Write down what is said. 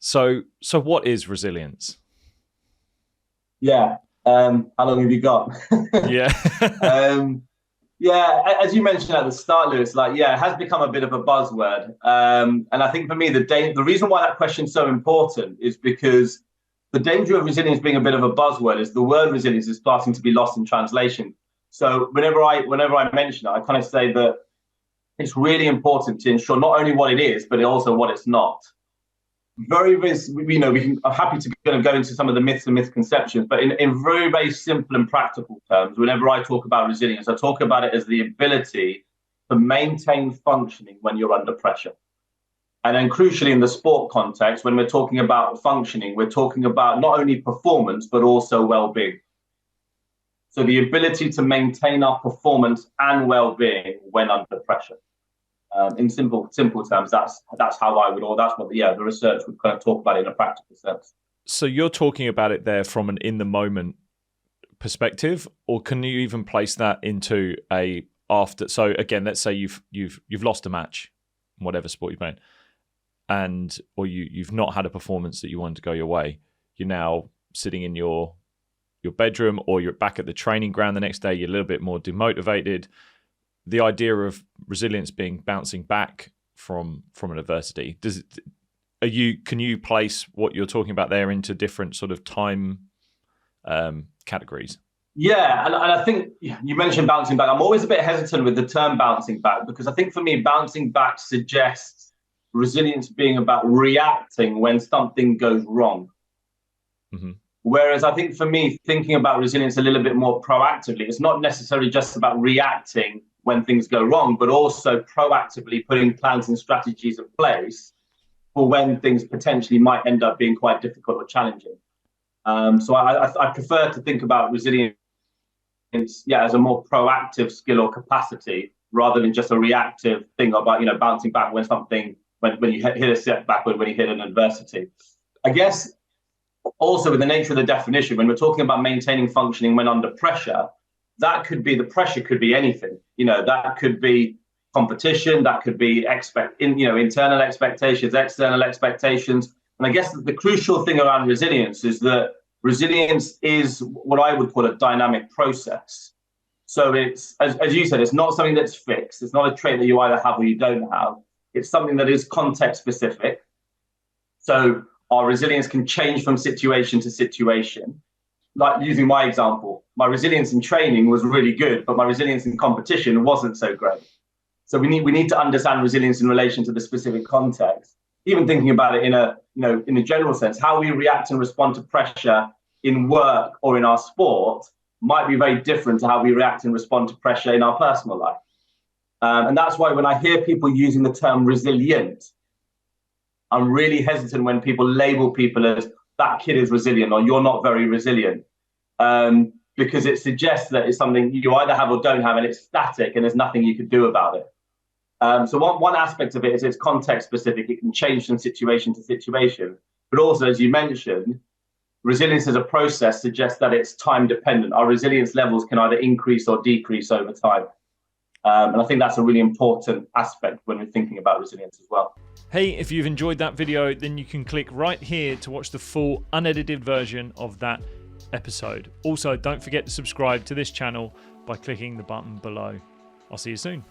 So what is resilience? Yeah. How long have you got? Yeah. Yeah, as you mentioned at the start, Lewis, it has become a bit of a buzzword. And I think for me, the reason why that question's so important is because the danger of resilience being a bit of a buzzword is the word resilience is starting to be lost in translation. So whenever I mention it, I kind of say that it's really important to ensure not only what it is, but also what it's not. I'm happy to kind of go into some of the myths and misconceptions, but in very, very simple and practical terms, whenever I talk about resilience, I talk about it as the ability to maintain functioning when you're under pressure. And then crucially in the sport context, when we're talking about functioning, we're talking about not only performance, but also well-being. So the ability to maintain our performance and well-being when under pressure. In simple terms, that's how I would, or that's what the research would kind of talk about it in a practical sense. So you're talking about it there from an in the moment perspective, or can you even place that into a after? So again, let's say you've lost a match, whatever sport you've played, or you've not had a performance that you wanted to go your way. You're now sitting in your bedroom, or you're back at the training ground the next day. You're a little bit more demotivated. The idea of resilience being bouncing back from an adversity, can you place what you're talking about there into different sort of time categories? Yeah, and I think you mentioned bouncing back. I'm always a bit hesitant with the term bouncing back, because I think for me, bouncing back suggests resilience being about reacting when something goes wrong. Mm-hmm. Whereas I think for me, thinking about resilience a little bit more proactively, it's not necessarily just about reacting when things go wrong, but also proactively putting plans and strategies in place for when things potentially might end up being quite difficult or challenging. So I prefer to think about resilience, as a more proactive skill or capacity, rather than just a reactive thing about, bouncing back when you hit a setback, when you hit an adversity. I guess also with the nature of the definition, when we're talking about maintaining functioning when under pressure, the pressure could be anything. That could be competition, that could be internal expectations, external expectations. And I guess the crucial thing around resilience is that resilience is what I would call a dynamic process. So it's, as you said, it's not something that's fixed. It's not a trait that you either have or you don't have. It's something that is context specific. So our resilience can change from situation to situation. Like using my example, my resilience in training was really good, but my resilience in competition wasn't so great. So we need to understand resilience in relation to the specific context. Even thinking about it in a general sense, how we react and respond to pressure in work or in our sport might be very different to how we react and respond to pressure in our personal life. And that's why when I hear people using the term resilient, I'm really hesitant when people label people as that kid is resilient or you're not very resilient, because it suggests that it's something you either have or don't have, and it's static and there's nothing you can do about it. So one aspect of it is it's context specific. It can change from situation to situation. But also, as you mentioned, resilience as a process suggests that it's time dependent. Our resilience levels can either increase or decrease over time. And I think that's a really important aspect when we're thinking about resilience as well. Hey, if you've enjoyed that video, then you can click right here to watch the full unedited version of that episode. Also, don't forget to subscribe to this channel by clicking the button below. I'll see you soon.